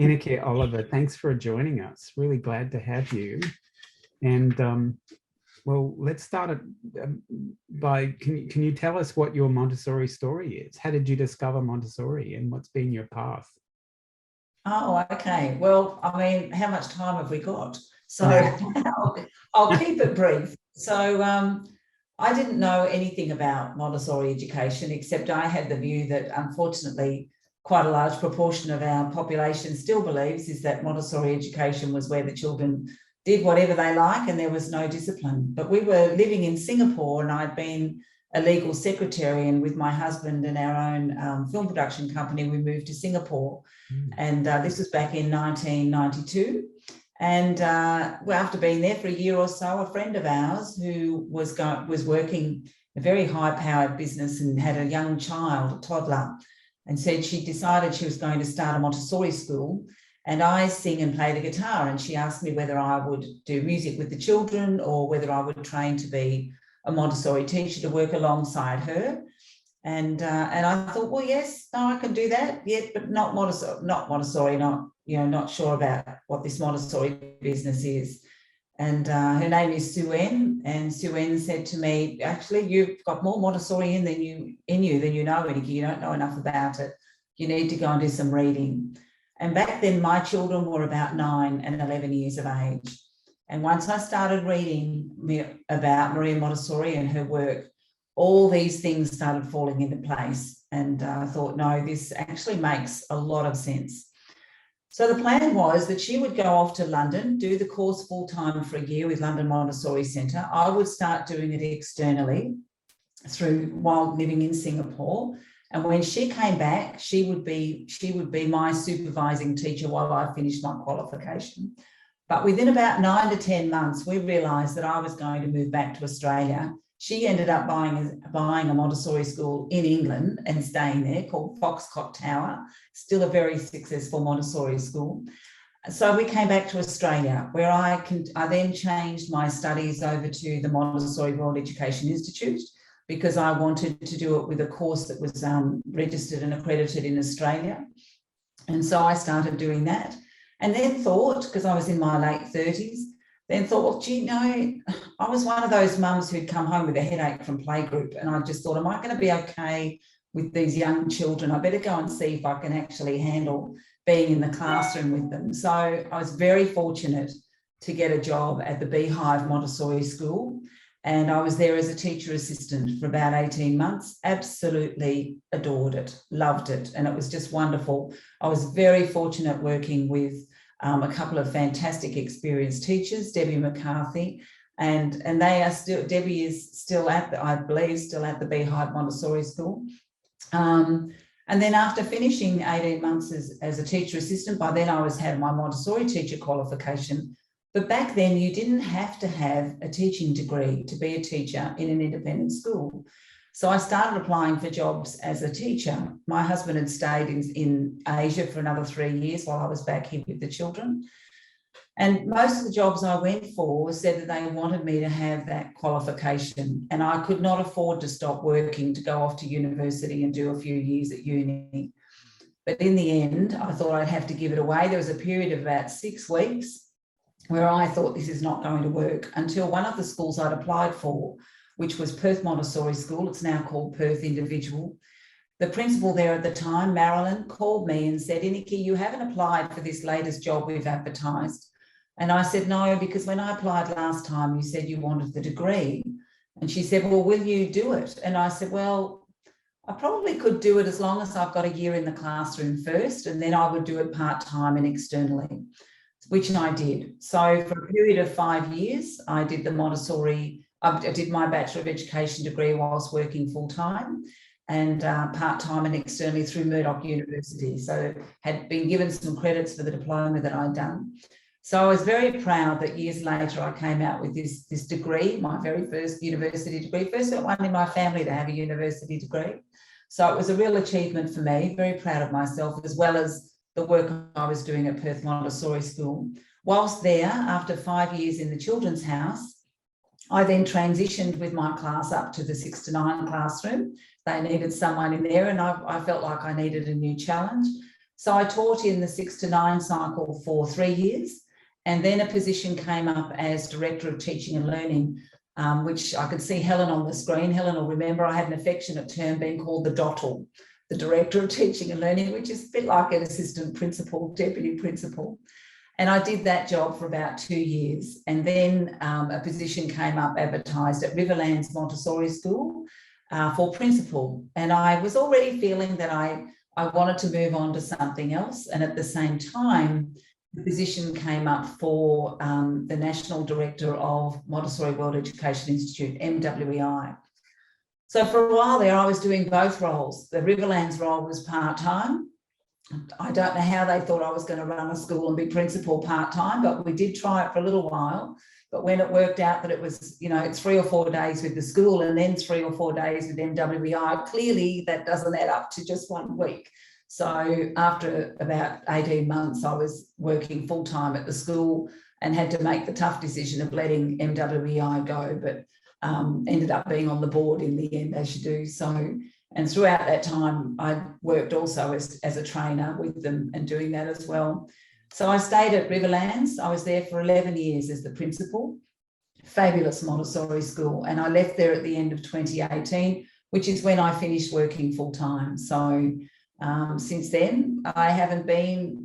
Ineke Oliver, thanks for joining us. Really glad to have you. And well, let's start by, can you tell us what your Montessori story is? How did you discover Montessori and what's been your path? Oh, okay. Well, I mean, how much time have we got? So I'll keep it brief. So I didn't know anything about Montessori education, except I had the view that, unfortunately, quite a large proportion of our population still believes is that Montessori education was where the children did whatever they like and there was no discipline. But we were living in Singapore and I'd been a legal secretary, and with my husband and our own film production company, we moved to Singapore. And this was back in 1992. And well, after being there for a year or so, a friend of ours who was working a very high-powered business and had a young child, a toddler, and said she decided she was going to start a Montessori school. And I sing and play the guitar, and she asked me whether I would do music with the children or whether I would train to be a Montessori teacher to work alongside her. And I thought, well, yes, no, I can do that, yeah, but not Montessori, not sure about what this Montessori business is. And her name is Sue-Ann, and Sue-Ann said to me, actually, you've got more Montessori in you than you know, Ineke. You don't know enough about it. You need to go and do some reading. And back then, my children were about 9 and 11 years of age. And once I started reading about Maria Montessori and her work, all these things started falling into place. And I thought, no, this actually makes a lot of sense. So the plan was that she would go off to London, do the course full-time for a year with London Montessori Centre. I would start doing it externally while living in Singapore. And when she came back, she would be my supervising teacher while I finished my qualification. But within about 9 to 10 months, we realised that I was going to move back to Australia. She ended up buying a Montessori school in England and staying there, called Foxcott Tower, still a very successful Montessori school. So we came back to Australia, where I then changed my studies over to the Montessori World Education Institute, because I wanted to do it with a course that was registered and accredited in Australia. And so I started doing that, and then thought, because I was in my late 30s, then thought, well, gee, no, I was one of those mums who'd come home with a headache from playgroup, and I just thought, am I going to be okay with these young children? I better go and see if I can actually handle being in the classroom with them. So I was very fortunate to get a job at the Beehive Montessori School, and I was there as a teacher assistant for about 18 months. Absolutely adored it, loved it, and it was just wonderful. I was very fortunate working with a couple of fantastic experienced teachers, Debbie McCarthy, and they are still, Debbie is still I believe, still at the Beehive Montessori School. And then after finishing 18 months as a teacher assistant, by then I had my Montessori teacher qualification. But back then you didn't have to have a teaching degree to be a teacher in an independent school. So I started applying for jobs as a teacher. My husband had stayed in Asia for another 3 years while I was back here with the children. And most of the jobs I went for said that they wanted me to have that qualification, and I could not afford to stop working to go off to university and do a few years at uni. But in the end, I thought I'd have to give it away. There was a period of about 6 weeks where I thought this is not going to work, until one of the schools I'd applied for, which was Perth Montessori School, it's now called Perth Individual. The principal there at the time, Marilyn, called me and said, Ineke, you haven't applied for this latest job we've advertised. And I said, no, because when I applied last time, you said you wanted the degree. And she said, well, will you do it? And I said, well, I probably could do it as long as I've got a year in the classroom first, and then I would do it part-time and externally, which I did. So for a period of 5 years, I did the Montessori. I did my Bachelor of Education degree whilst working full-time and part-time and externally through Murdoch University. So had been given some credits for the diploma that I'd done. So I was very proud that years later I came out with this degree, my very first university degree, first one in my family to have a university degree. So it was a real achievement for me, very proud of myself, as well as the work I was doing at Perth Montessori School. Whilst there, after 5 years in the children's house, I then transitioned with my class up to the 6 to 9 classroom. They needed someone in there, and I felt like I needed a new challenge. So I taught in the 6 to 9 cycle for 3 years, and then a position came up as Director of Teaching and Learning, which I could see Helen on the screen. Helen will remember I had an affectionate term being called the DOTL, the Director of Teaching and Learning, which is a bit like an assistant principal, deputy principal. And I did that job for about 2 years. And then a position came up advertised at Riverlands Montessori School for principal. And I was already feeling that I wanted to move on to something else. And at the same time, the position came up for the National Director of Montessori World Education Institute, MWEI. So for a while there, I was doing both roles. The Riverlands role was part-time. I don't know how they thought I was going to run a school and be principal part-time, but we did try it for a little while. But when it worked out that it was, 3 or 4 days with the school and then 3 or 4 days with MWEI, clearly that doesn't add up to just 1 week. So after about 18 months, I was working full-time at the school and had to make the tough decision of letting MWEI go, but ended up being on the board in the end, as you do. So, and throughout that time, I worked also as a trainer with them and doing that as well. So I stayed at Riverlands. I was there for 11 years as the principal, fabulous Montessori school. And I left there at the end of 2018, which is when I finished working full-time. So since then, I haven't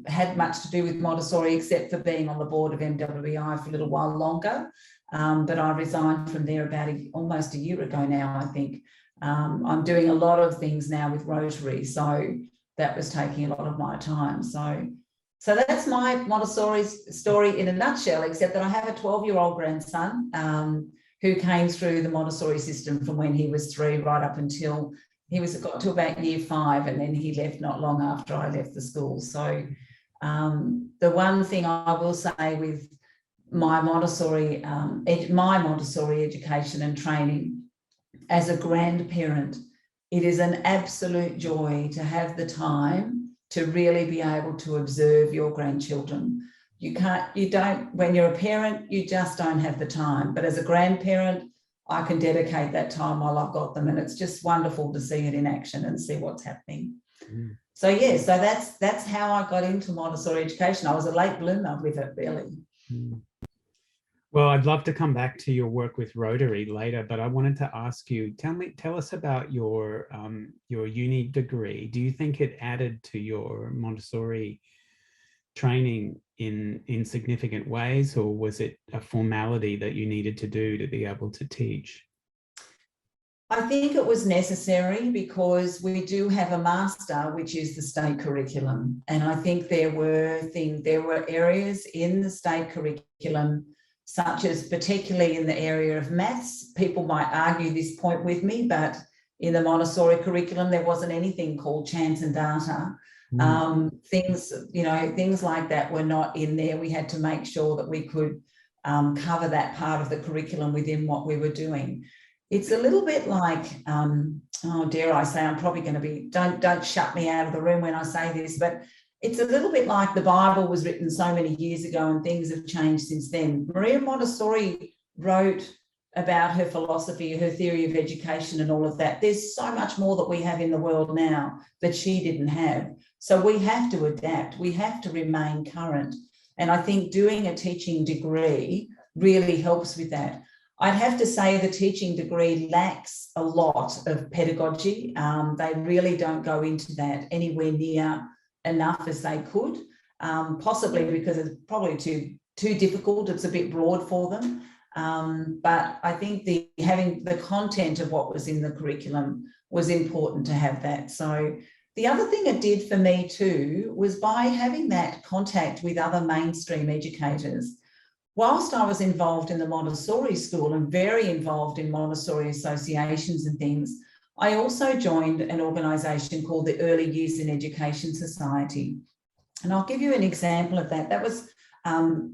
had much to do with Montessori except for being on the board of MWEI for a little while longer. But I resigned from there about almost a year ago now, I think. I'm doing a lot of things now with Rotary, so that was taking a lot of my time. So that's my Montessori story in a nutshell, except that I have a 12-year-old grandson who came through the Montessori system from when he was 3 right up until got to about year 5, and then he left not long after I left the school. So the one thing I will say with my Montessori education and training as a grandparent, it is an absolute joy to have the time to really be able to observe your grandchildren. When you're a parent, you just don't have the time. But as a grandparent, I can dedicate that time while I've got them. And it's just wonderful to see it in action and see what's happening. Mm. So that's how I got into Montessori education. I was a late bloomer with it, really. Mm. Well, I'd love to come back to your work with Rotary later, but I wanted to ask you, tell us about your uni degree. Do you think it added to your Montessori training in significant ways, or was it a formality that you needed to do to be able to teach? I think it was necessary because we do have a master, which is the state curriculum. And I think there were areas in the state curriculum, such as particularly in the area of maths. People might argue this point with me, but in the Montessori curriculum, there wasn't anything called chance and data. Things like that were not in there. We had to make sure that we could cover that part of the curriculum within what we were doing. It's a little bit like, dare I say, I'm probably going to be, don't shut me out of the room when I say this, but it's a little bit like the Bible was written so many years ago and things have changed since then. Maria Montessori wrote about her philosophy, her theory of education and all of that. There's so much more that we have in the world now that she didn't have. So we have to adapt. We have to remain current. And I think doing a teaching degree really helps with that. I'd have to say the teaching degree lacks a lot of pedagogy. They really don't go into that anywhere near enough as they could, possibly because it's probably too difficult. It's a bit broad for them. But I think having the content of what was in the curriculum was important to have that. So the other thing it did for me too was by having that contact with other mainstream educators. Whilst I was involved in the Montessori school and very involved in Montessori associations and things, I also joined an organisation called the Early Years in Education Society. And I'll give you an example of that. That was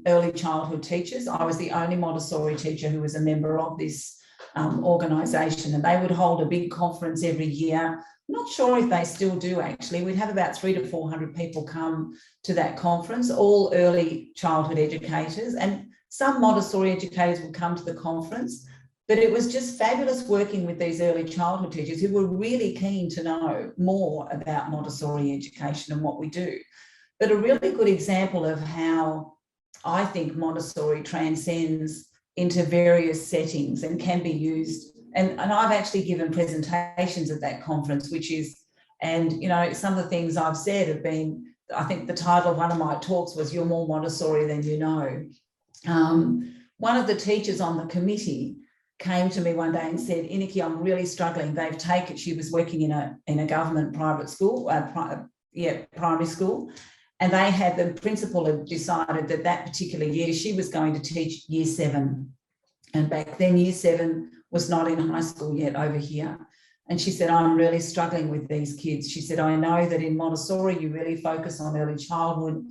early childhood teachers. I was the only Montessori teacher who was a member of this organisation, and they would hold a big conference every year. I'm not sure if they still do, actually. We'd have about 300 to 400 people come to that conference, all early childhood educators, and some Montessori educators would come to the conference. But it was just fabulous working with these early childhood teachers who were really keen to know more about Montessori education and what we do. But a really good example of how I think Montessori transcends into various settings and can be used. And I've actually given presentations at that conference, and some of the things I've said have been, I think the title of one of my talks was "You're More Montessori Than You Know." One of the teachers on the committee came to me one day and said, "Ineke, I'm really struggling. They've taken," she was working in a government private school, primary school, and the principal had decided that particular year she was going to teach year 7. And back then, year 7 was not in high school yet over here. And she said, "I'm really struggling with these kids." She said, "I know that in Montessori, you really focus on early childhood.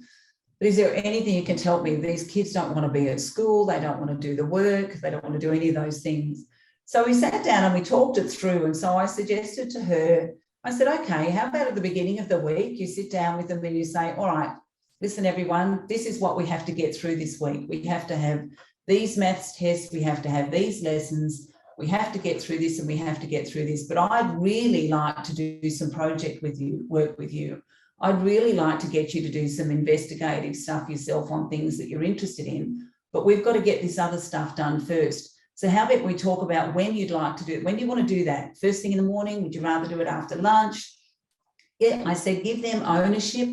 But is there anything you can tell me? These kids don't want to be at school. They don't want to do the work. They don't want to do any of those things." So we sat down and we talked it through. And so I suggested to her, I said, "Okay, how about at the beginning of the week, you sit down with them and you say, all right, listen, everyone, this is what we have to get through this week. We have to have these maths tests. We have to have these lessons. We have to get through this and we have to get through this. But I'd really like to do some work with you. I'd really like to get you to do some investigative stuff yourself on things that you're interested in, but we've got to get this other stuff done first. So how about we talk about when you'd like to do it? When do you want to do that? First thing in the morning? Would you rather do it after lunch?" Yeah, I said, give them ownership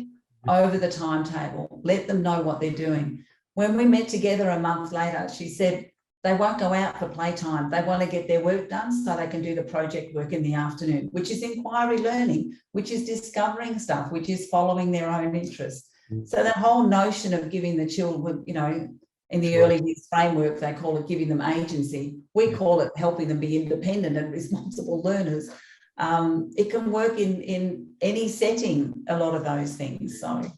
over the timetable. Let them know what they're doing. When we met together a month later, she said, they won't go out for playtime. They want to get their work done so they can do the project work in the afternoon, which is inquiry learning, which is discovering stuff, which is following their own interests. So that whole notion of giving the children, in the early years framework, they call it giving them agency. We call it helping them be independent and responsible learners. It can work in any setting, a lot of those things. So,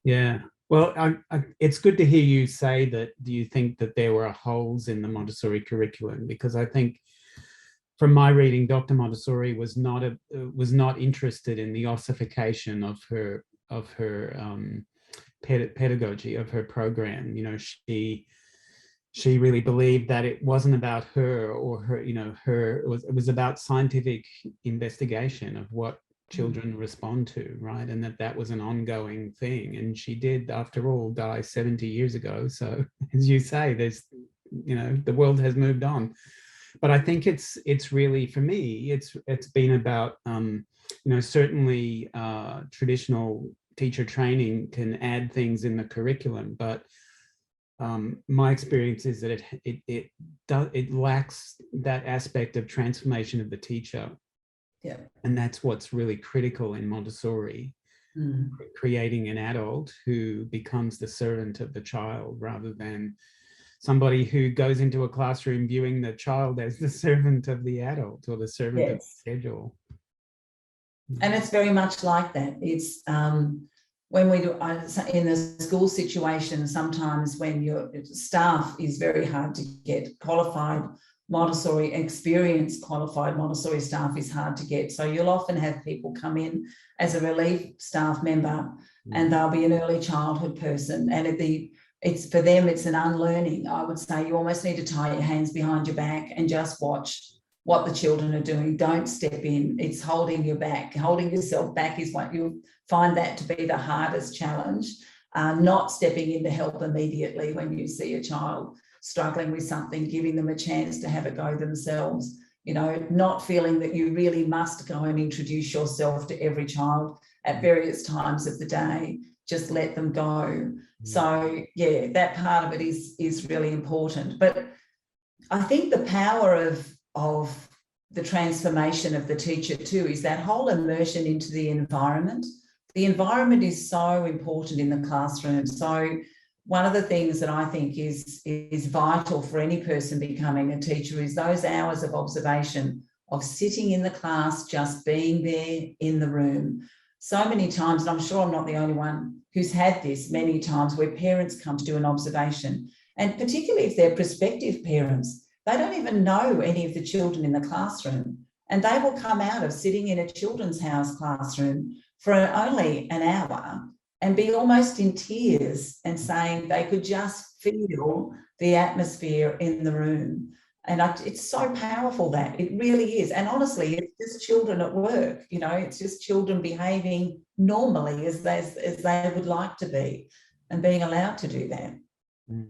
yeah. Well, it's good to hear you say that. Do you think that there were holes in the Montessori curriculum? Because I think, from my reading, Dr. Montessori was not interested in the ossification of her pedagogy, of her program. She really believed that it wasn't about her or her. It was about scientific investigation of what children respond to, right? And that was an ongoing thing. And she did, after all, die 70 years ago. So as you say, there's, the world has moved on. But I think it's really, for me, it's been about, certainly traditional teacher training can add things in the curriculum, but my experience is that it lacks that aspect of transformation of the teacher. yeah. And that's what's really critical in Montessori, creating an adult who becomes the servant of the child rather than somebody who goes into a classroom viewing the child as the servant of the adult or the servant of the schedule. And it's very much like that. It's when we do in the school situation, sometimes when your staff is very hard to get, qualified Montessori, experienced qualified Montessori staff is hard to get. So you'll often have people come in as a relief staff member and they'll be an early childhood person. And it's for them, it's an unlearning. I would say you almost need to tie your hands behind your back and just watch what the children are doing. Don't step in. It's holding your back. Holding yourself back is what you'll find that to be the hardest challenge. Not stepping in to help immediately when you see a child struggling with something, giving them a chance to have a go themselves, not feeling that you really must go and introduce yourself to every child at various times of the day. Just let them go. So yeah, that part of it is really important. But I think the power of the transformation of the teacher too is that whole immersion into the environment. The environment is so important in the classroom. So one of the things that I think is vital for any person becoming a teacher is those hours of observation, of sitting in the class, just being there in the room. So many times, and I'm sure I'm not the only one who's had this many times, where parents come to do an observation, and particularly if they're prospective parents, they don't even know any of the children in the classroom, and they will come out of sitting in a children's house classroom for only an hour and be almost in tears and saying they could just feel the atmosphere in the room. And it's so powerful, that it really is. And honestly, it's just children at work, you know, it's just children behaving normally as they would like to be, and being allowed to do that. I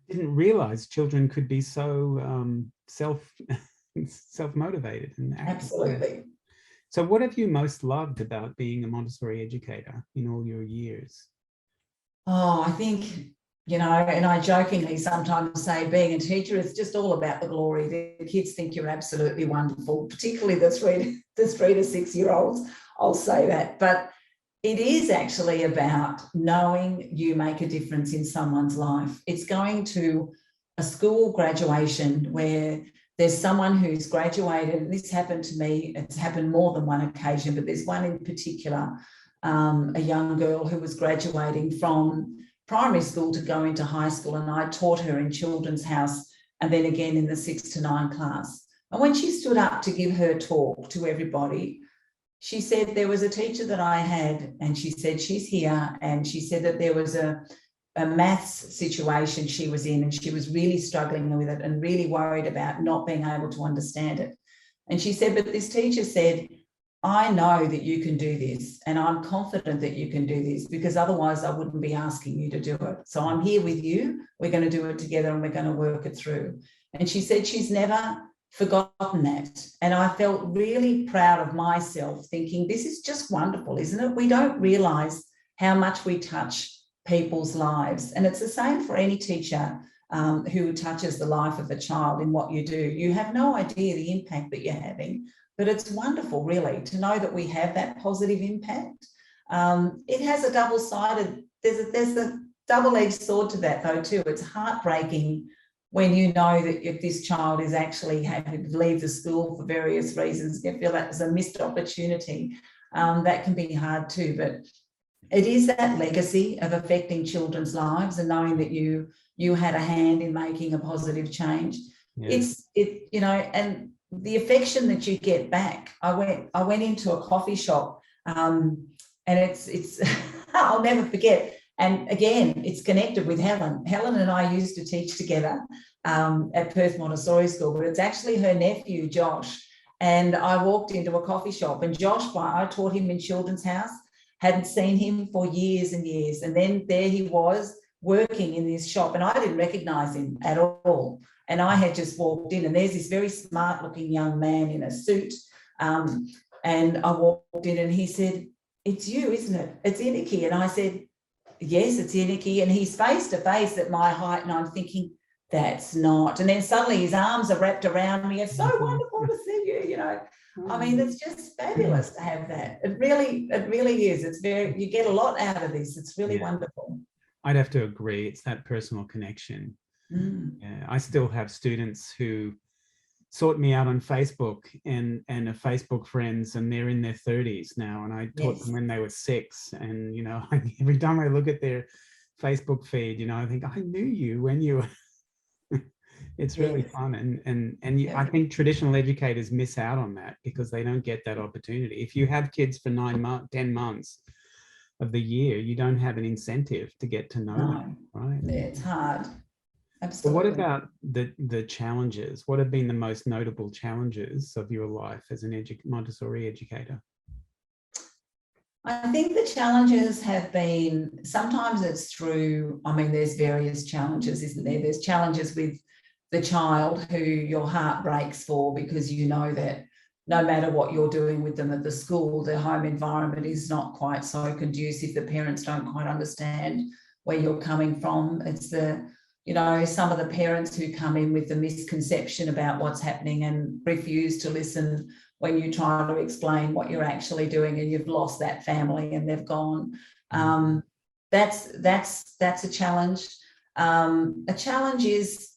didn't realize children could be so self-motivated and active. Absolutely. So what have you most loved about being a Montessori educator in all your years? Oh, I think, you know, and I jokingly sometimes say being a teacher is just all about the glory. The kids think you're absolutely wonderful, particularly the 3 to 6 year olds. I'll say that. But it is actually about knowing you make a difference in someone's life. It's going to a school graduation where there's someone who's graduated, and this happened to me, it's happened more than one occasion, but there's one in particular, a young girl who was graduating from primary school to go into high school, and I taught her in Children's House and then again in the 6 to 9 class. And when she stood up to give her talk to everybody, she said there was a teacher that I had, and she said she's here, and she said that there was a maths situation she was in, and she was really struggling with it and really worried about not being able to understand it. And she said, but this teacher said, I know that you can do this, and I'm confident that you can do this, because otherwise I wouldn't be asking you to do it. So I'm here with you. We're going to do it together, and we're going to work it through. And she said she's never forgotten that. And I felt really proud of myself, thinking this is just wonderful, isn't it? We don't realise how much we touch people's lives. And it's the same for any teacher who touches the life of a child in what you do. You have no idea the impact that you're having, but it's wonderful, really, to know that we have that positive impact. It has a double-sided, there's a double-edged sword to that, though, too. It's heartbreaking when you know that if this child is actually having to leave the school for various reasons, you feel that there's a missed opportunity. That can be hard too, but it is that legacy of affecting children's lives and knowing that you had a hand in making a positive change. Yeah. You know, and the affection that you get back. I went into a coffee shop, and it's I'll never forget. And again, it's connected with Helen. Helen and I used to teach together at Perth Montessori School, but it's actually her nephew, Josh. And I walked into a coffee shop, and Josh, I taught him in Children's House, hadn't seen him for years and years. And then there he was working in this shop, and I didn't recognise him at all. And I had just walked in, and there's this very smart looking young man in a suit. And I walked in, and he said, it's you, isn't it? It's Ineke. And I said, yes, it's Ineke. And he's face to face at my height, and I'm thinking, that's not. And then suddenly his arms are wrapped around me. It's so wonderful to see you, you know. I mean, it's just fabulous to have that. It really is. It's you get a lot out of this. It's really wonderful. I'd have to agree. It's that personal connection. Yeah, I still have students who sought me out on Facebook and are Facebook friends, and they're in their 30s now. And I taught them when they were 6. And, you know, every time I look at their Facebook feed, you know, I think I knew you when you were. It's really fun, and I think traditional educators miss out on that because they don't get that opportunity. If you have kids for 10 months of the year, you don't have an incentive to get to know them, right? Yeah, it's hard. Absolutely. So what about the challenges? What have been the most notable challenges of your life as an Montessori educator? I think the challenges have been, sometimes it's through, I mean, there's various challenges, isn't there? There's challenges with the child who your heart breaks for, because you know that no matter what you're doing with them at the school, the home environment is not quite so conducive. The parents don't quite understand where you're coming from. It's you know, some of the parents who come in with the misconception about what's happening and refuse to listen when you try to explain what you're actually doing, and you've lost that family and they've gone. That's a challenge. A challenge is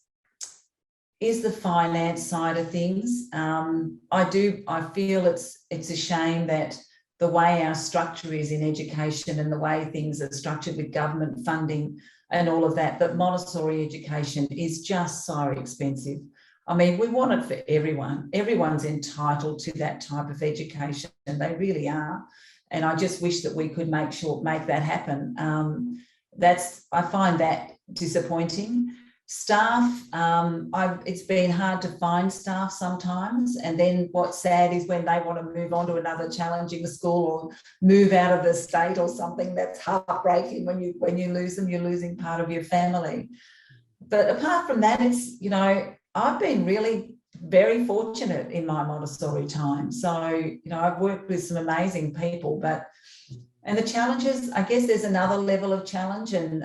the finance side of things. I feel it's a shame that the way our structure is in education and the way things are structured with government funding and all of that, that Montessori education is just so expensive. I mean, we want it for everyone. Everyone's entitled to that type of education, and they really are. And I just wish that we could make that happen. I find that disappointing. Staff, it's been hard to find staff sometimes. And then what's sad is when they want to move on to another challenging school or move out of the state or something, that's heartbreaking. When you lose them, you're losing part of your family. But apart from that, it's, you know, I've been really very fortunate in my Montessori time. So, you know, I've worked with some amazing people, and the challenges, I guess there's another level of challenge, and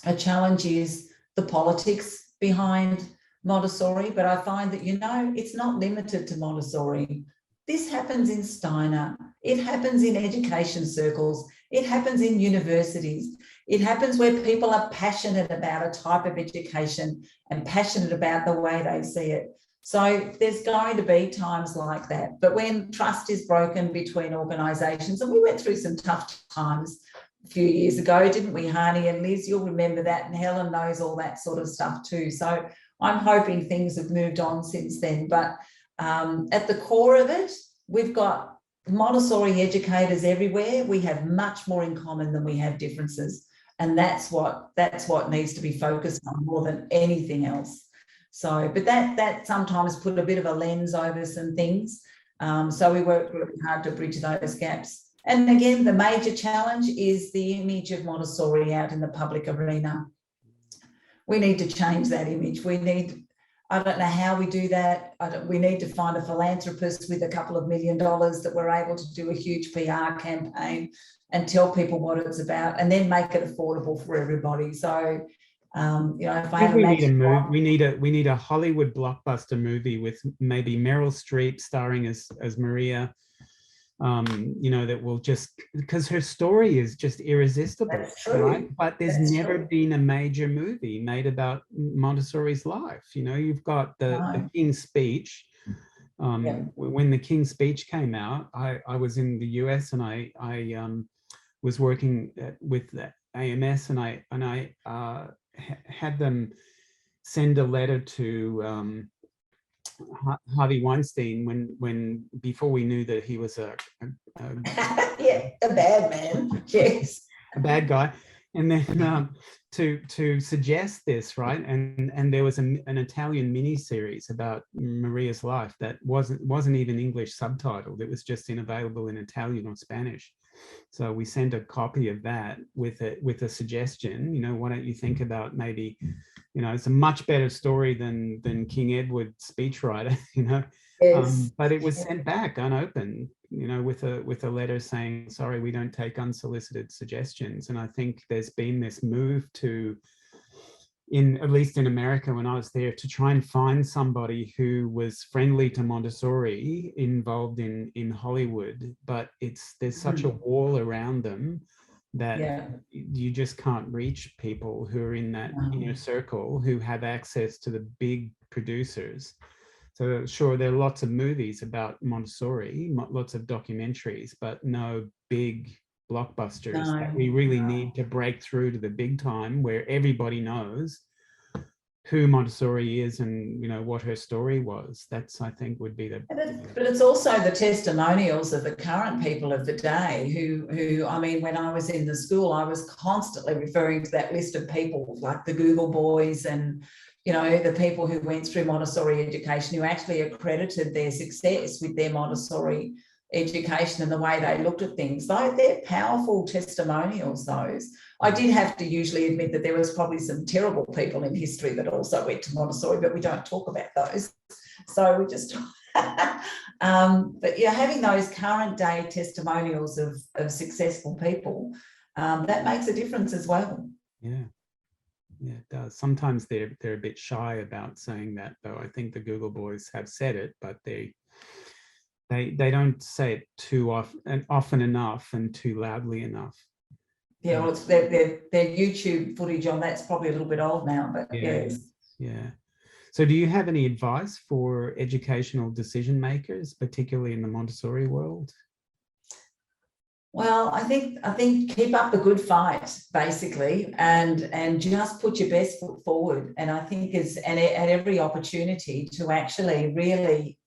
a challenge is the politics behind Montessori. But I find that, you know, it's not limited to Montessori. This happens in Steiner. It happens in education circles. It happens in universities. It happens where people are passionate about a type of education and passionate about the way they see it. So there's going to be times like that. But when trust is broken between organisations, and we went through some tough times a few years ago, didn't we, Hani and Liz? You'll remember that, and Helen knows all that sort of stuff too. So I'm hoping things have moved on since then. But at the core of it, we've got Montessori educators everywhere. We have much more in common than we have differences. And that's what needs to be focused on more than anything else. So, but that sometimes put a bit of a lens over some things. So we work really hard to bridge those gaps. And again, the major challenge is the image of Montessori out in the public arena. We need to change that image. I don't know how we do that. We need to find a philanthropist with a couple of $1 million that we're able to do a huge PR campaign and tell people what it's about, and then make it affordable for everybody. So, you know, if I think we need a move. We need a Hollywood blockbuster movie with maybe Meryl Streep starring as Maria. You know, that will just, because her story is just irresistible, right? But there's never been a major movie made about Montessori's life. You know, you've got the King's Speech. When the King's Speech came out, I was in the US, and I was working with the AMS, and I had them send a letter to Harvey Weinstein when before we knew that he was a bad man, yes, a bad guy, and then to suggest this, right? And there was an Italian mini series about Maria's life that wasn't even English subtitled. It was just available in Italian or Spanish. So we sent a copy of that with a suggestion. You know, why don't you think about maybe, you know, it's a much better story than King Edward's speechwriter, you know. Yes. But it was sent back unopened, you know, with a letter saying, sorry, we don't take unsolicited suggestions. And I think there's been this move to, at least in America when I was there, to try and find somebody who was friendly to Montessori involved in Hollywood, but there's such a wall around them that you just can't reach people who are in that inner circle, who have access to the big producers. So sure, there are lots of movies about Montessori, lots of documentaries, but no big blockbusters that we really need to break through to the big time, where everybody knows who Montessori is and, you know, what her story was. That's, I think, would be the... But it's also the testimonials of the current people of the day who, I mean, when I was in the school, I was constantly referring to that list of people like the Google boys and, you know, the people who went through Montessori education, who actually accredited their success with their Montessori education and the way they looked at things. They're powerful testimonials, those. I did have to usually admit that there was probably some terrible people in history that also went to Montessori, but we don't talk about those. So we just... but yeah, having those current day testimonials of successful people, that makes a difference as well. Yeah. Yeah, it does. Sometimes they're a bit shy about saying that, though. I think the Google boys have said it, but they don't say it too often enough and too loudly enough. Yeah, well, it's their YouTube footage on that's probably a little bit old now, but yes. Yeah. So do you have any advice for educational decision makers, particularly in the Montessori world? Well, I think keep up the good fight, basically, and just put your best foot forward. And I think at every opportunity to actually really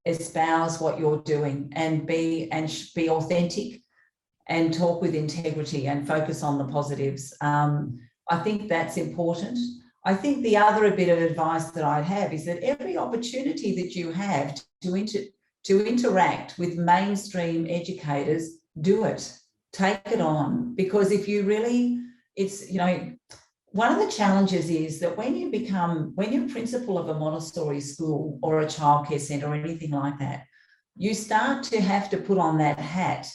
espouse what you're doing and be authentic and talk with integrity and focus on the positives. I think that's important. I think the other bit of advice that I'd have is that every opportunity that you have to interact with mainstream educators, do it, take it on. Because if you really, it's, you know, one of the challenges is that when you're principal of a Montessori school or a childcare centre or anything like that, you start to have to put on that hat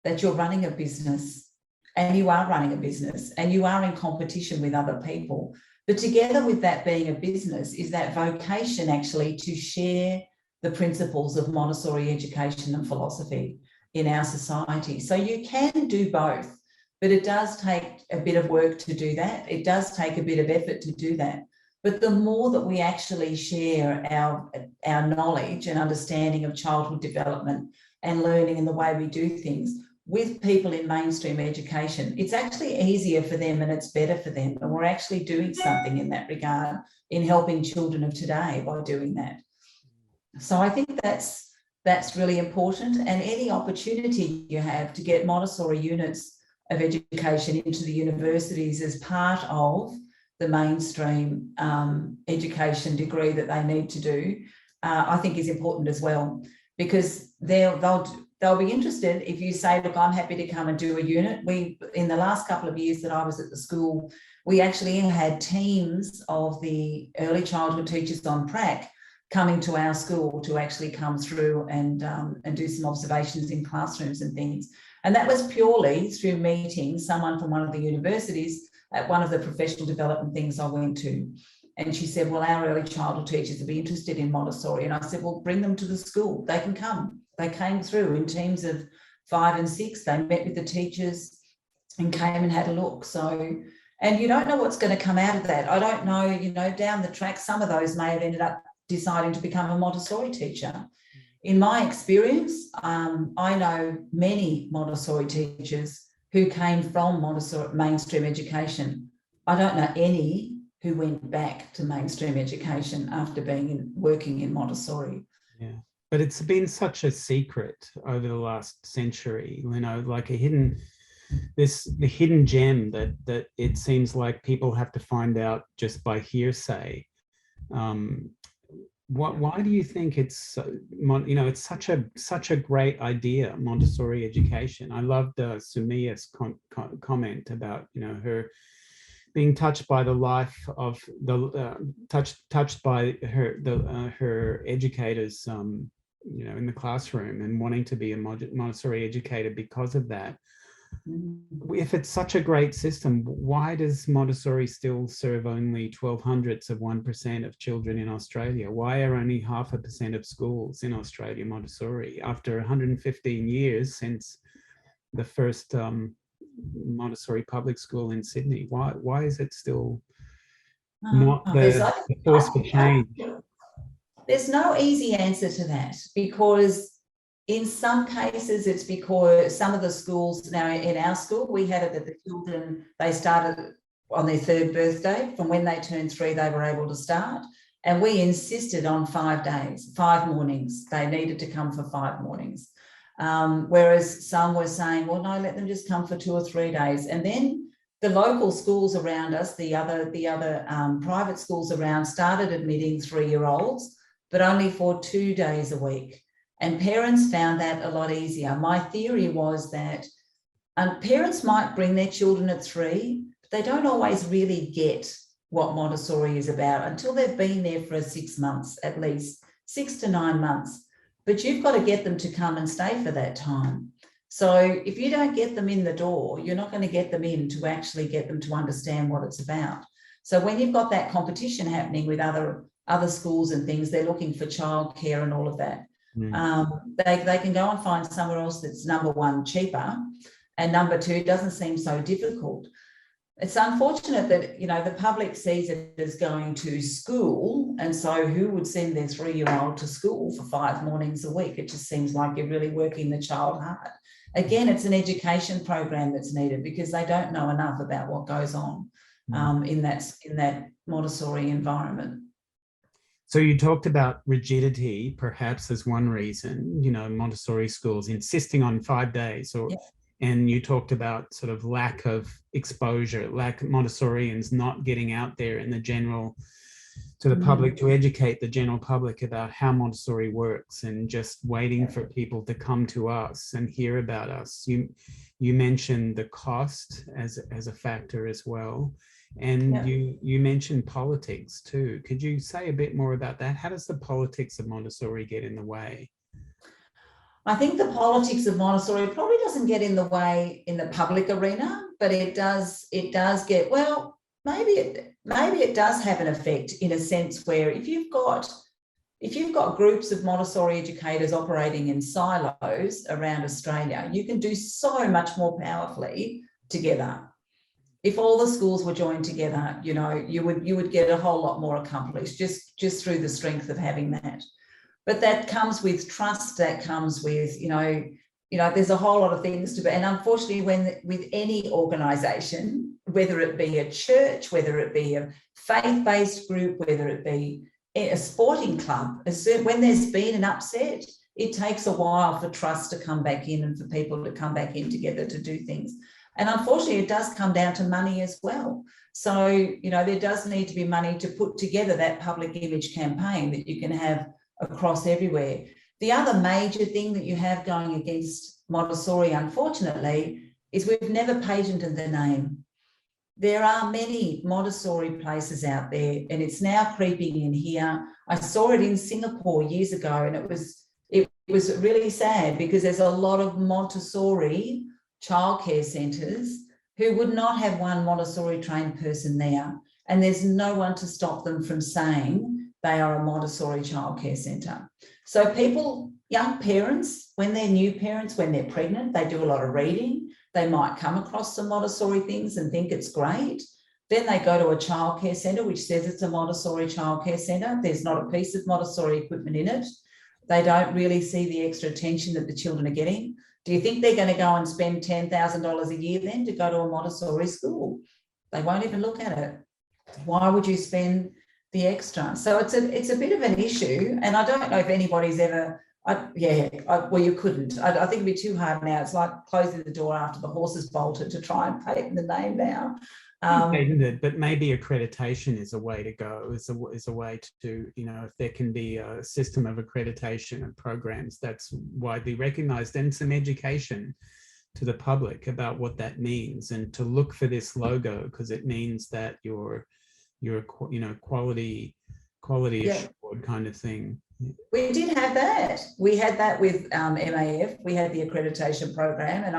that you're running a business, and you are running a business and you are in competition with other people. But together with that being a business is that vocation actually to share the principles of Montessori education and philosophy in our society. So you can do both, but it does take a bit of work to do that. It does take a bit of effort to do that. But the more that we actually share our knowledge and understanding of childhood development and learning and the way we do things with people in mainstream education, it's actually easier for them and it's better for them. And we're actually doing something in that regard in helping children of today by doing that. So I think that's really important. And any opportunity you have to get Montessori units of education into the universities as part of the mainstream education degree that they need to do, I think is important as well, because they'll be interested if you say, look, I'm happy to come and do a unit. In the last couple of years that I was at the school, we actually had teams of the early childhood teachers on prac coming to our school to actually come through and do some observations in classrooms and things. And that was purely through meeting someone from one of the universities at one of the professional development things I went to. And she said, well, our early childhood teachers would be interested in Montessori. And I said, well, bring them to the school. They can come. They came through in teams of 5 and 6. They met with the teachers and came and had a look. So, and you don't know what's going to come out of that. I don't know, you know, down the track, some of those may have ended up deciding to become a Montessori teacher. In my experience, I know many Montessori teachers who came from Montessori mainstream education. I don't know any who went back to mainstream education after working in Montessori. Yeah, but it's been such a secret over the last century, you know, like the hidden gem that it seems like people have to find out just by hearsay. Why do you think it's, you know, it's such a great idea, Montessori education? I loved Sumia's comment about, you know, her being touched by the life of touched by her educators, you know, in the classroom, and wanting to be a Montessori educator because of that. If it's such a great system, why does Montessori still serve only 0.012% of children in Australia? Why are only 0.5% of schools in Australia Montessori after 115 years since the first Montessori public school in Sydney? Why is it still not the force for change? There's no easy answer to that, because in some cases, it's because some of the schools, now in our school, we had it that the children, they started on their 3rd birthday. From when they turned 3, they were able to start. And we insisted on 5 days, 5 mornings. They needed to come for 5 mornings. Whereas some were saying, well, no, let them just come for 2 or 3 days. And then the local schools around us, the other private schools around, started admitting 3-year-olds, but only for 2 days a week. And parents found that a lot easier. My theory was that parents might bring their children at 3, but they don't always really get what Montessori is about until they've been there for 6 months, at least 6 to 9 months. But you've got to get them to come and stay for that time. So if you don't get them in the door, you're not going to get them in to actually get them to understand what it's about. So when you've got that competition happening with other schools and things, they're looking for childcare and all of that. They can go and find somewhere else that's, number one, cheaper, and number two, doesn't seem so difficult. It's unfortunate that, you know, the public sees it as going to school, and so who would send their 3-year-old to school for 5 mornings a week? It just seems like you're really working the child hard. Again, it's an education program that's needed, because they don't know enough about what goes on in that Montessori environment. So you talked about rigidity, perhaps as one reason, you know, Montessori schools insisting on 5 days, or And you talked about sort of lack of exposure, lack of Montessorians not getting out there in the general, to the public, to educate the general public about how Montessori works, and just waiting for people to come to us and hear about us. You mentioned the cost as a factor as well. And you mentioned politics too. Could you say a bit more about that? How does the politics of Montessori get in the way? I think the politics of Montessori probably doesn't get in the way in the public arena, but it does get, well, maybe it does have an effect in a sense where if you've got groups of Montessori educators operating in silos around Australia, you can do so much more powerfully together. If all the schools were joined together, you know, you would get a whole lot more accomplished just through the strength of having that. But that comes with trust, that comes with, you know, there's a whole lot of things to be, and unfortunately with any organisation, whether it be a church, whether it be a faith-based group, whether it be a sporting club, when there's been an upset, it takes a while for trust to come back in and for people to come back in together to do things. And unfortunately, it does come down to money as well. So, you know, there does need to be money to put together that public image campaign that you can have across everywhere. The other major thing that you have going against Montessori, unfortunately, is we've never patented the name. There are many Montessori places out there, and it's now creeping in here. I saw it in Singapore years ago, and it was really sad because there's a lot of Montessori childcare centres who would not have one Montessori trained person there, and there's no one to stop them from saying they are a Montessori childcare centre. So people, young parents, when they're new parents, when they're pregnant, they do a lot of reading. They might come across some Montessori things and think it's great. Then they go to a childcare centre which says it's a Montessori childcare centre. There's not a piece of Montessori equipment in it. They don't really see the extra attention that the children are getting. Do you think they're going to go and spend $10,000 a year then to go to a Montessori school? They won't even look at it. Why would you spend the extra? So it's a bit of an issue, and I don't know if anybody's ever, well, you couldn't. I think it'd be too hard now. It's like closing the door after the horse has bolted to try and patent the name now. But maybe accreditation is a way to go, is a way to, you know, if there can be a system of accreditation and programs that's widely recognized, and some education to the public about what that means, and to look for this logo because it means that you're you know, quality assured kind of thing. We did have that. We had that with MAF. We had the accreditation program, and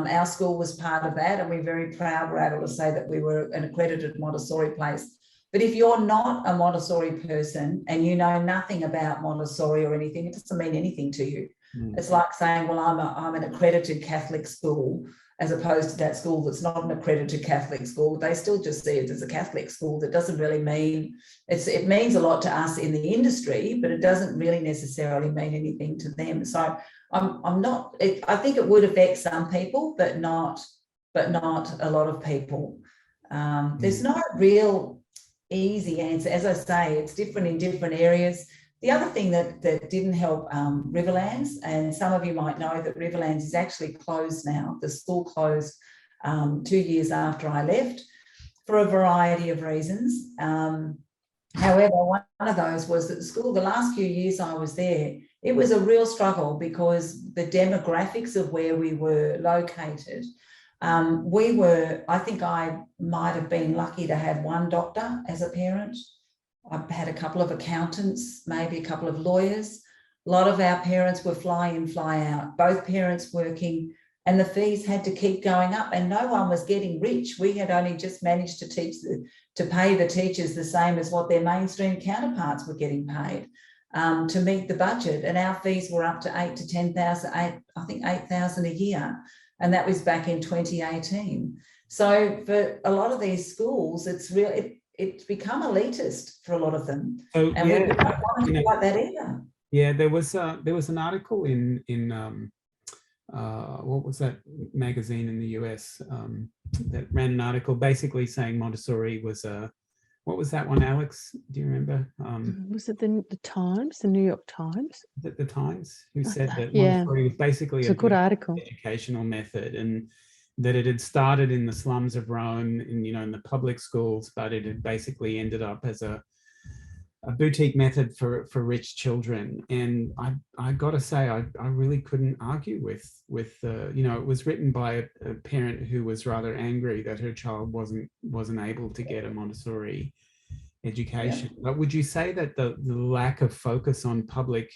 our school was part of that, and we're very proud we're able to say that we were an accredited Montessori place. But if you're not a Montessori person and you know nothing about Montessori or anything, it doesn't mean anything to you. It's like saying, well, I'm an accredited Catholic school, as opposed to that school that's not an accredited Catholic school. They still just see it as a Catholic school. That doesn't really mean, it means a lot to us in the industry, but it doesn't really necessarily mean anything to them. So I think it would affect some people, but not a lot of people. There's no real easy answer. As I say, it's different in different areas. The other thing that didn't help Riverlands, and some of you might know that Riverlands is actually closed now. The school closed 2 years after I left for a variety of reasons. However, one of those was that the school, the last few years I was there, it was a real struggle because the demographics of where we were located, I think I might have been lucky to have one doctor as a parent. I've had a couple of accountants, maybe a couple of lawyers. A lot of our parents were fly in, fly out, both parents working, and the fees had to keep going up, and no one was getting rich. We had only just managed to pay the teachers the same as what their mainstream counterparts were getting paid to meet the budget, and our fees were up to $8,000 to $10,000, I think $8,000 a year, and that was back in 2018. So for a lot of these schools, it's become elitist for a lot of them, and we don't want to be like that either. Yeah, there was an article in what was that magazine in the US that ran an article basically saying Montessori was a What was that one, Alex? Do you remember? Was it the Times, the New York Times? The Times, who said that Yeah, Montessori was basically it's a good article. educational method, and that it had started in the slums of Rome, in the public schools, but it had basically ended up as a boutique method for rich children. And I got to say, I really couldn't argue with it was written by a parent who was rather angry that her child wasn't able to get a Montessori education. But would you say that the lack of focus on public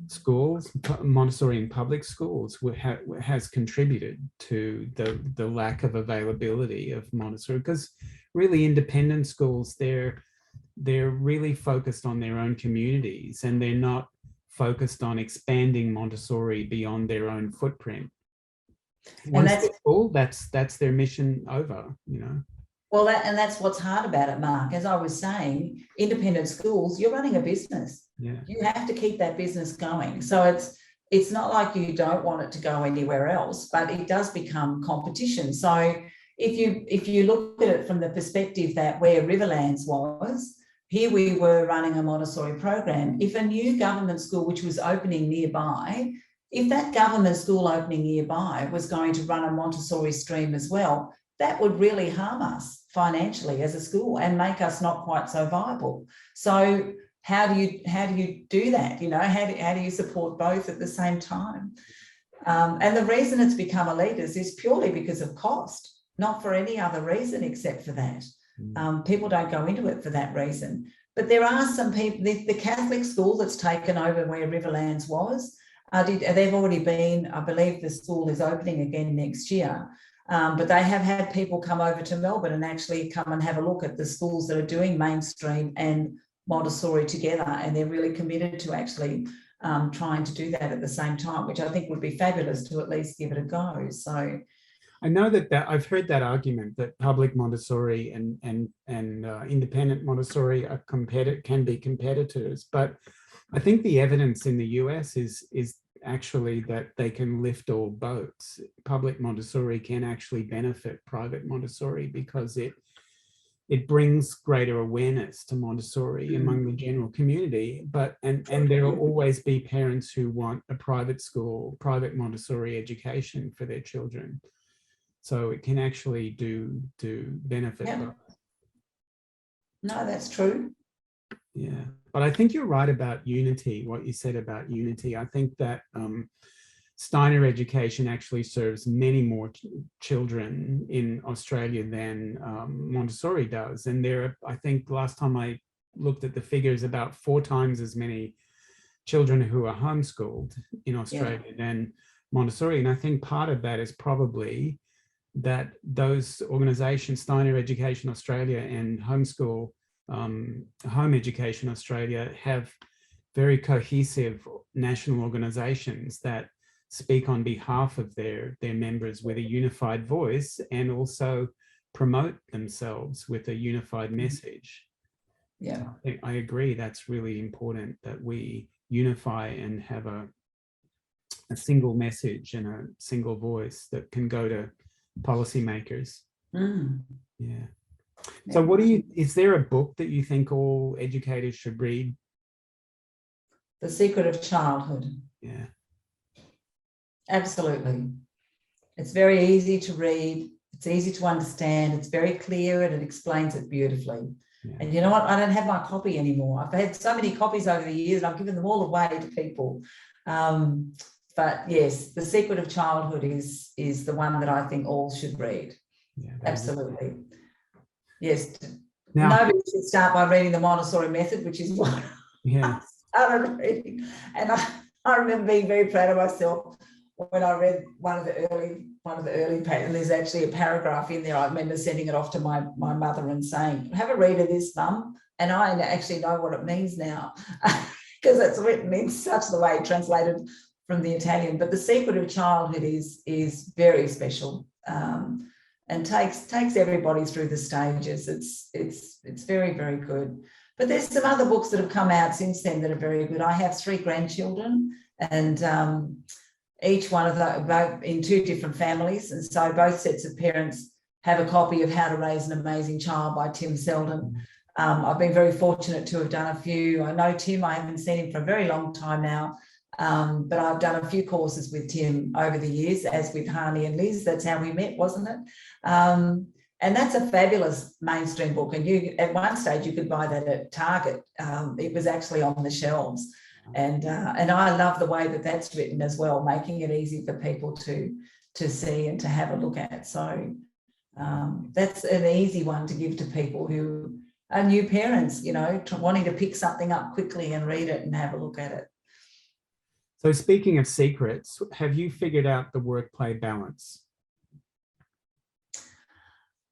schools, Montessori in public schools, has contributed to the lack of availability of Montessori? Because really independent schools, they're really focused on their own communities, and they're not focused on expanding Montessori beyond their own footprint. Once they're full, that's their mission over, Well, that's what's hard about it, Mark. As I was saying, independent schools, you're running a business. Yeah. You have to keep that business going. So it's not like you don't want it to go anywhere else, but it does become competition. So if you look at it from the perspective that where Riverlands was, here we were running a Montessori program. If a new government school, which was opening nearby, if that government school opening nearby was going to run a Montessori stream as well, that would really harm us financially as a school and make us not quite so viable. So how do you do that? How do you support both at the same time? And the reason it's become elitist is purely because of cost, not for any other reason except for that. People don't go into it for that reason. But there are some people, the Catholic school that's taken over where Riverlands was, they've already been, I believe the school is opening again next year. But they have had people come over to Melbourne and actually come and have a look at the schools that are doing mainstream and Montessori together, and they're really committed to actually trying to do that at the same time, which I think would be fabulous to at least give it a go. So I know that I've heard that argument that public Montessori and independent Montessori can be competitors, but I think the evidence in the US is actually that they can lift all boats. Public Montessori can actually benefit private Montessori because it brings greater awareness to Montessori among the general community. And there will always be parents who want a private school, private Montessori education for their children. So it can actually do benefit. Yeah. No, that's true. Yeah, but I think you're right about unity, what you said about unity. I think that Steiner education actually serves many more children in Australia than Montessori does. And there are, I think last time I looked at the figures, about 4 times as many children who are homeschooled in Australia than Montessori. And I think part of that is probably that those organizations, Steiner Education Australia and Homeschool Home Education Australia, have very cohesive national organizations that speak on behalf of their members with a unified voice and also promote themselves with a unified message. Yeah, I agree. That's really important that we unify and have a single message and a single voice that can go to policymakers. Yeah. So is there a book that you think all educators should read? The Secret of Childhood. Yeah. Absolutely. It's very easy to read. It's easy to understand. It's very clear and it explains it beautifully. Yeah. And you know what? I don't have my copy anymore. I've had so many copies over the years and I've given them all away to people. But yes, The Secret of Childhood is the one that I think all should read. Yeah, absolutely. Yes. Now, nobody should start by reading the Montessori method, which is what I started reading. And I remember being very proud of myself when I read one of the early pages, and there's actually a paragraph in there. I remember sending it off to my mother and saying, "Have a read of this, Mum." And I actually know what it means now because it's written in such the way translated from the Italian. But The Secret of Childhood is very special and takes everybody through the stages. It's very, very good. But there's some other books that have come out since then that are very good. I have 3 grandchildren, and each one of them both in 2 different families, and so both sets of parents have a copy of How to Raise an Amazing Child by Tim Selden. I've been very fortunate to have done a few. I know Tim, I haven't seen him for a very long time now, but I've done a few courses with Tim over the years, as with Harney and Liz. That's how we met, wasn't it? And that's a fabulous mainstream book. And you, at one stage, you could buy that at Target. It was actually on the shelves. And I love the way that that's written as well, making it easy for people to see and to have a look at. So that's an easy one to give to people who are new parents, you know, wanting to pick something up quickly and read it and have a look at it. So speaking of secrets, have you figured out the work-play balance?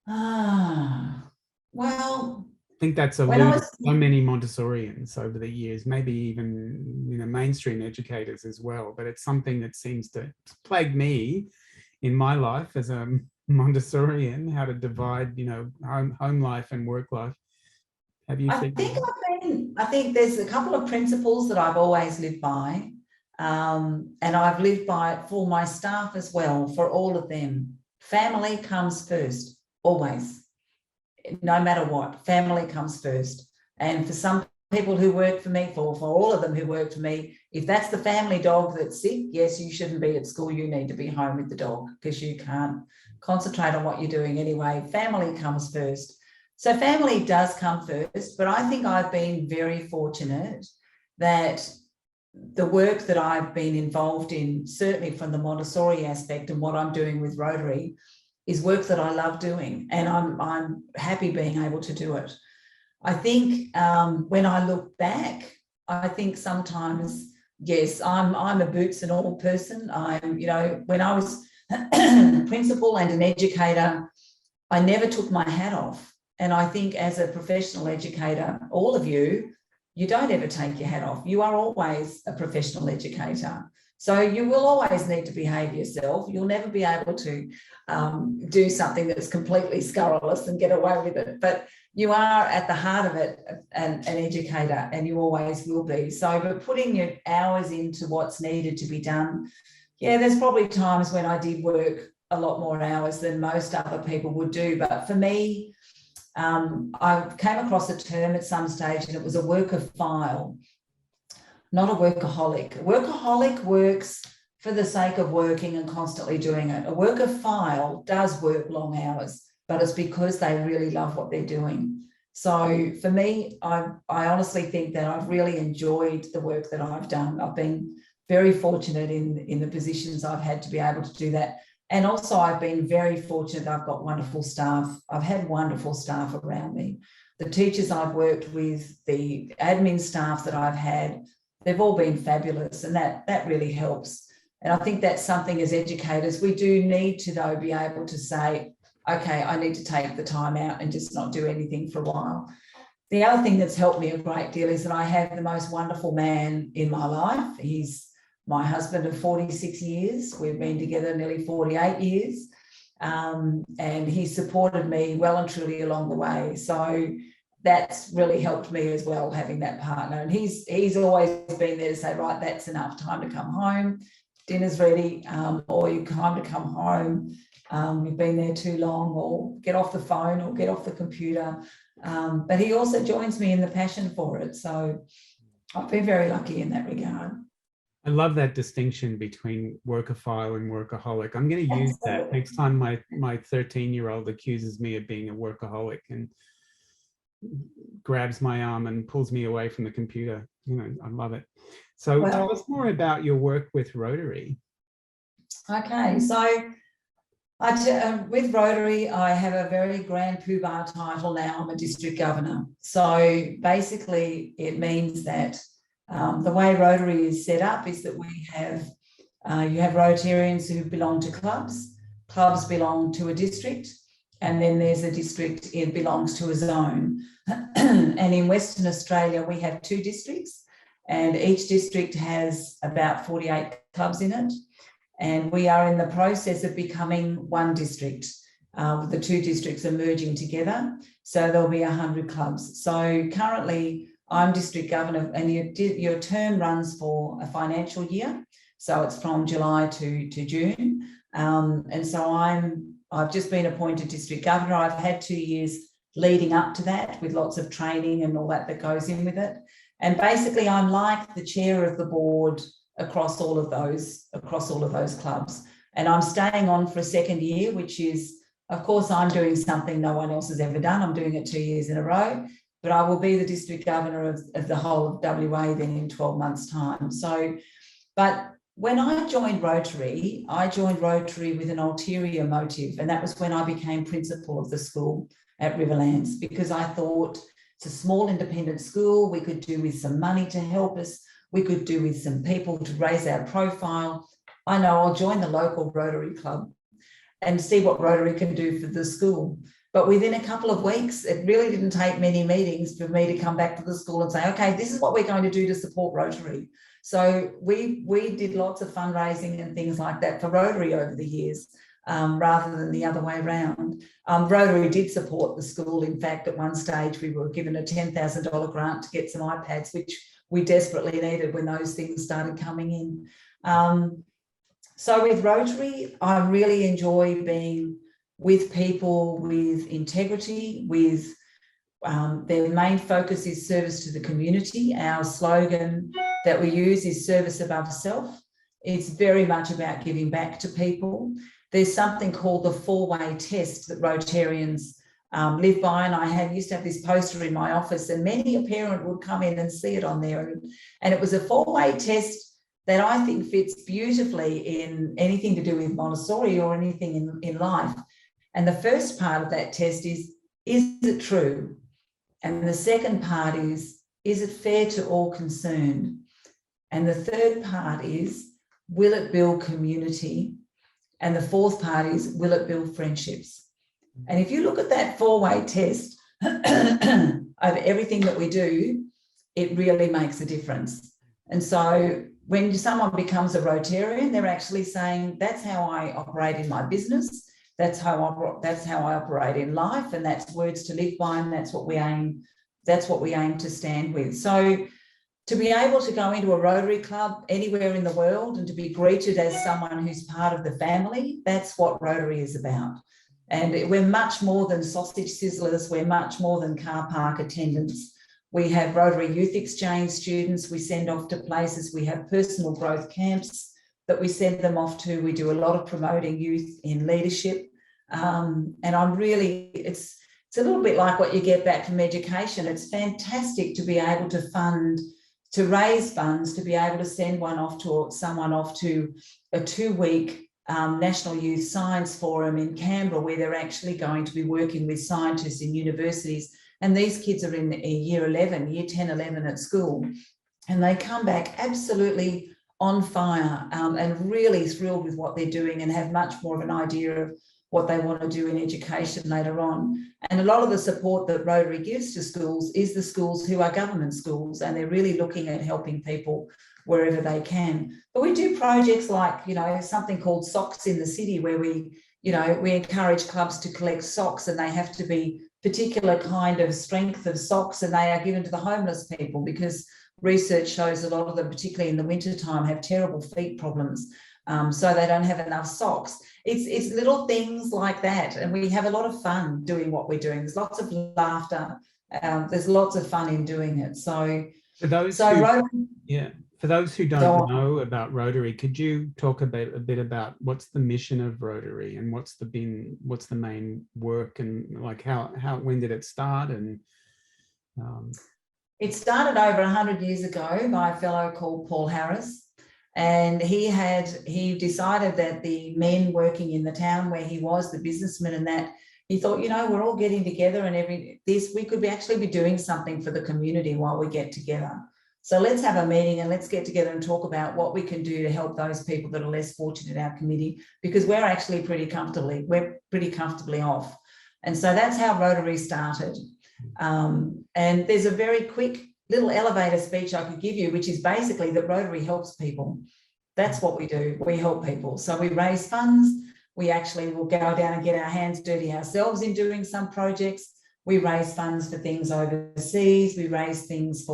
Well, I think that's eluded so many Montessorians over the years, maybe even, you know, mainstream educators as well. But it's something that seems to plague me in my life as a Montessorian, how to divide, you know, home life and work life. Have you figured I think there's a couple of principles that I've always lived by, and I've lived by it for my staff as well, for all of them. Family comes first. Always, no matter what, family comes first. And for some people who work for me, for all of them who work for me, if that's the family dog that's sick, yes, you shouldn't be at school. You need to be home with the dog because you can't concentrate on what you're doing anyway. Family comes first. So family does come first, but I think I've been very fortunate that the work that I've been involved in, certainly from the Montessori aspect and what I'm doing with Rotary, is work that I love doing, and I'm happy being able to do it. I think when I look back, I think sometimes, yes, I'm a boots and all person. I'm, you know, when I was principal and an educator, I never took my hat off. And I think as a professional educator, all of you, you don't ever take your hat off. You are always a professional educator. So you will always need to behave yourself. You'll never be able to do something that's completely scurrilous and get away with it. But you are at the heart of it an educator, and you always will be. So but putting your hours into what's needed to be done, yeah, there's probably times when I did work a lot more hours than most other people would do. But for me, I came across a term at some stage, and it was a workophile. Not a workaholic. A workaholic works for the sake of working and constantly doing it. A workophile does work long hours, but it's because they really love what they're doing. So for me, I honestly think that I've really enjoyed the work that I've done. I've been very fortunate in the positions I've had to be able to do that. And also I've been very fortunate that I've got wonderful staff. I've had wonderful staff around me. The teachers I've worked with, the admin staff that I've had, they've all been fabulous, and that really helps. And I think that's something as educators, we do need to, though, be able to say, okay, I need to take the time out and just not do anything for a while. The other thing that's helped me a great deal is that I have the most wonderful man in my life. He's my husband of 46 years. We've been together nearly 48 years. And he supported me well and truly along the way. So that's really helped me as well, having that partner. And he's always been there to say, right, that's enough, time to come home, dinner's ready, or you time to come home, you've been there too long, or get off the phone or get off the computer. But he also joins me in the passion for it. So I've been very lucky in that regard. I love that distinction between workophile and workaholic. I'm going to use that next time my 13-year-old accuses me of being a workaholic and grabs my arm and pulls me away from the computer. You know, I love it. So tell us more about your work with Rotary. Okay, so with Rotary, I have a very grand poobah title now. I'm a district governor. So basically it means that the way Rotary is set up is that we have, you have Rotarians who belong to clubs. Clubs belong to a district, and then there's a district, it belongs to a zone. And in Western Australia, we have 2 districts, and each district has about 48 clubs in it. And we are in the process of becoming one district. The 2 districts are merging together, so there'll be 100 clubs. So currently, I'm district governor, and your term runs for a financial year. So it's from July to June. And so I've just been appointed district governor. I've had 2 years leading up to that, with lots of training and all that goes in with it. And basically, I'm like the chair of the board across all of those clubs. And I'm staying on for a second year, which is, of course, I'm doing something no one else has ever done. I'm doing it 2 years in a row, but I will be the district governor of the whole of WA then in 12 months' time. So, but when I joined Rotary with an ulterior motive, and that was when I became principal of the school at Riverlands, because I thought it's a small independent school, we could do with some money to help us, we could do with some people to raise our profile. I know I'll join the local Rotary Club and see what Rotary can do for the school. But within a couple of weeks, it really didn't take many meetings for me to come back to the school and say, okay, this is what we're going to do to support Rotary. So we did lots of fundraising and things like that for Rotary over the years, rather than the other way around. Rotary did support the school. In fact, at one stage, we were given a $10,000 grant to get some iPads, which we desperately needed when those things started coming in. So with Rotary, I really enjoy being with people with integrity, with their main focus is service to the community. Our slogan that we use is service above self. It's very much about giving back to people. There's something called the 4-way test that Rotarians live by, and I used to have this poster in my office, and many a parent would come in and see it on there. And it was a 4-way test that I think fits beautifully in anything to do with Montessori or anything in life. And the first part of that test is it true? And the second part is it fair to all concerned? And the third part is, will it build community? And the fourth part is, will it build friendships? And if you look at that 4-way test over everything that we do, it really makes a difference. And so when someone becomes a Rotarian, they're actually saying, that's how I operate in my business. That's how I operate in life, and that's words to live by, and that's what we aim to stand with. So to be able to go into a Rotary Club anywhere in the world and to be greeted as someone who's part of the family, that's what Rotary is about. And we're much more than sausage sizzlers, we're much more than car park attendants. We have Rotary Youth Exchange students we send off to places. We have personal growth camps that we send them off to. We do a lot of promoting youth in leadership. And it's a little bit like what you get back from education. It's fantastic to be able to raise funds, to be able to send someone off to a 2-week National Youth Science Forum in Canberra, where they're actually going to be working with scientists in universities. And these kids are in year 10, 11 at school. And they come back absolutely on fire and really thrilled with what they're doing, and have much more of an idea of what they want to do in education later on. And a lot of the support that Rotary gives to schools is the schools who are government schools, and they're really looking at helping people wherever they can. But we do projects like, something called Socks in the City, where we encourage clubs to collect socks, and they have to be particular kind of strength of socks, and they are given to the homeless people, because research shows a lot of them, particularly in the wintertime, have terrible feet problems. So they don't have enough socks. It's little things like that. And we have a lot of fun doing what we're doing. There's lots of laughter. There's lots of fun in doing it. So for those who don't know about Rotary, could you talk a bit about what's the mission of Rotary, and what's the main work, and like when did it start? And it started over 100 years ago by a fellow called Paul Harris. And he decided that the men working in the town where he was, the businessmen and that, he thought, we're all getting together, and we could actually be doing something for the community while we get together. So let's have a meeting and let's get together and talk about what we can do to help those people that are less fortunate in our community, because we're actually pretty comfortably off. And so that's how Rotary started. And there's a very quick little elevator speech I could give you, which is basically that Rotary helps people. That's what we do. We help people. So we raise funds. We actually will go down and get our hands dirty ourselves in doing some projects. We raise funds for things overseas. We raise things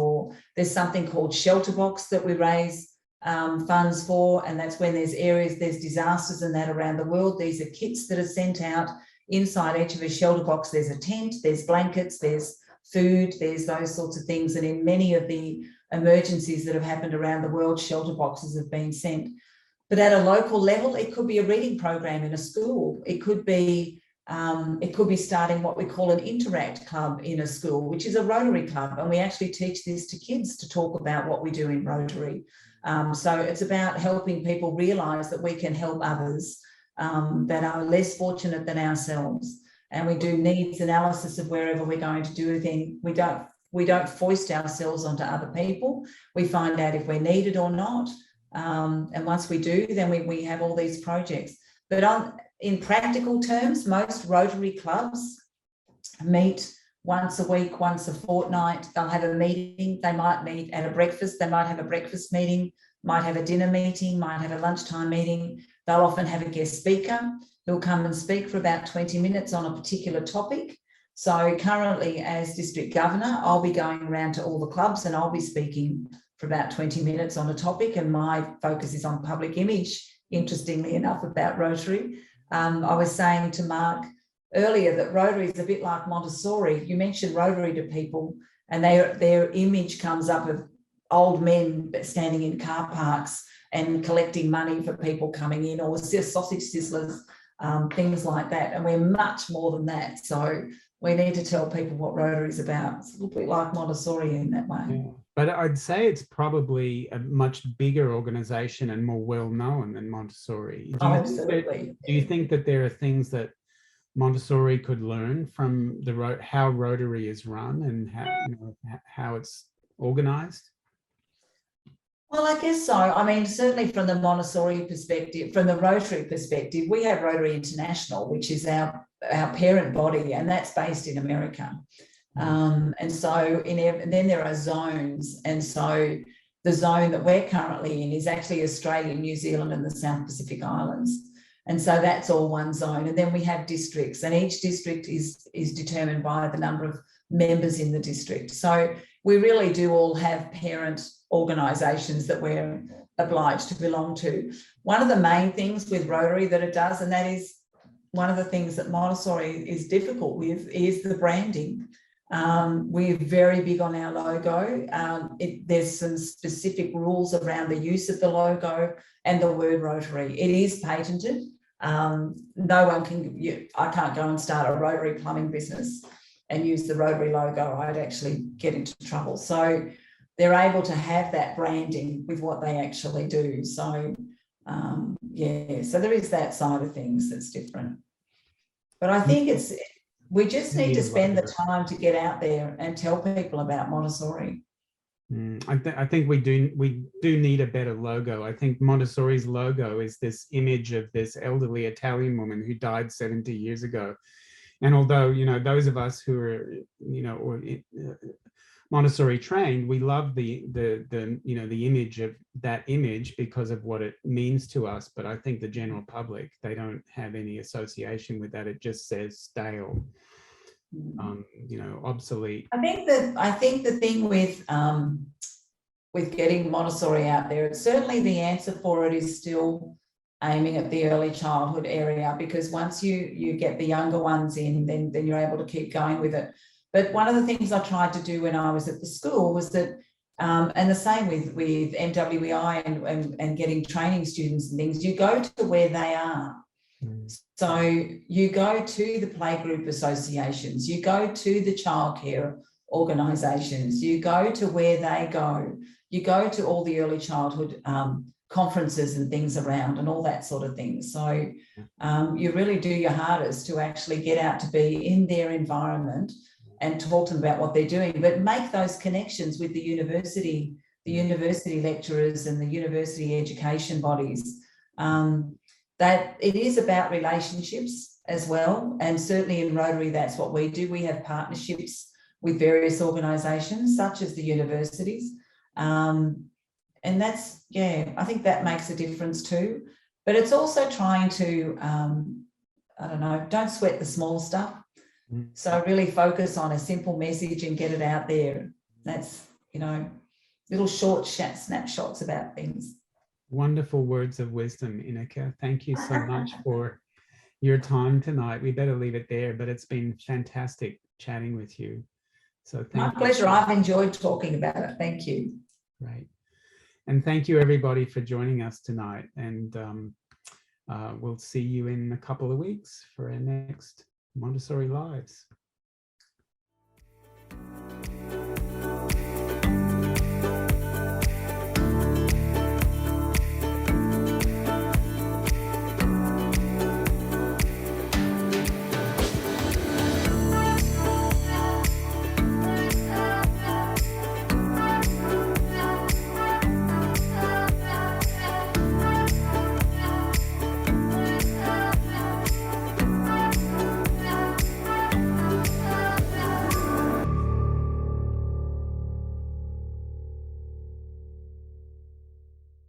there's something called Shelter Box that we raise funds for. And that's when there's disasters and that around the world. These are kits that are sent out inside each of a shelter box, there's a tent, there's blankets, there's food, there's those sorts of things. And in many of the emergencies that have happened around the world, shelter boxes have been sent. But at a local level, it could be a reading program in a school. It could be starting what we call an interact club in a school, which is a Rotary club. And we actually teach this to kids to talk about what we do in Rotary. So it's about helping people realise that we can help others that are less fortunate than ourselves. And we do needs analysis of wherever we're going to do anything. We don't foist ourselves onto other people. We find out if we're needed or not. And once we do, then we have all these projects. But in practical terms, most Rotary clubs meet once a week, once a fortnight. They'll have a meeting. They might meet at a breakfast. They might have a breakfast meeting, might have a dinner meeting, might have a lunchtime meeting. They'll often have a guest speaker who'll come and speak for about 20 minutes on a particular topic. So currently, as district governor, I'll be going around to all the clubs and I'll be speaking for about 20 minutes on a topic. And my focus is on public image, interestingly enough, about Rotary. I was saying to Mark earlier that Rotary is a bit like Montessori. You mentioned Rotary to people and their image comes up of old men standing in car parks and collecting money for people coming in, or sausage sizzlers, things like that. And we're much more than that. So we need to tell people what Rotary is about. It's a little bit like Montessori in that way. Yeah. But I'd say it's probably a much bigger organisation and more well-known than Montessori. Absolutely. Do you think that there are things that Montessori could learn from how Rotary is run and how it's organised? Well, I guess so. I mean, certainly from the Montessori perspective, from the Rotary perspective, we have Rotary International, which is our parent body, and that's based in America. And so and then there are zones. And so the zone that we're currently in is actually Australia, New Zealand, and the South Pacific Islands. And so that's all one zone. And then we have districts, and each district is determined by the number of members in the district. So we really do all have parent organisations that we're obliged to belong to. One of the main things with Rotary that it does, and that is one of the things that Montessori is difficult with, is the branding. We're very big on our logo. There's some specific rules around the use of the logo and the word Rotary. It is patented. No one can, I can't go and start a Rotary plumbing business and use the Rotary logo. I'd actually get into trouble. So they're able to have that branding with what they actually do. So so there is that side of things that's different. But I think we just need to spend the time to get out there and tell people about Montessori. I think we do need a better logo. I think Montessori's logo is this image of this elderly Italian woman who died 70 years ago. And although, those of us who are, Montessori trained, we love the image of that image because of what it means to us. But I think the general public, they don't have any association with that. It just says stale, obsolete. I think the thing with getting Montessori out there, it's certainly the answer for it is still aiming at the early childhood area, because once you get the younger ones in, then you're able to keep going with it. But one of the things I tried to do when I was at the school was that, and the same with MWI and getting training students and things, you go to where they are. So you go to the playgroup associations, you go to the childcare organisations, you go to where they go, you go to all the early childhood conferences and things around and all that sort of thing. So you really do your hardest to actually get out to be in their environment and talk to them about what they're doing, but make those connections with the university lecturers and the university education bodies. That it is about relationships as well. And certainly in Rotary, that's what we do. We have partnerships with various organisations, such as the universities. And that's, I think that makes a difference too. But it's also trying to, don't sweat the small stuff. So really focus on a simple message and get it out there. That's, little short snapshots about things. Wonderful words of wisdom, Ineke. Thank you so much for your time tonight. We better leave it there, but it's been fantastic chatting with you. So thank My you. pleasure. I've enjoyed talking about it. Thank you. Right. And thank you everybody for joining us tonight. And we'll see you in a couple of weeks for our next Montessori Lives.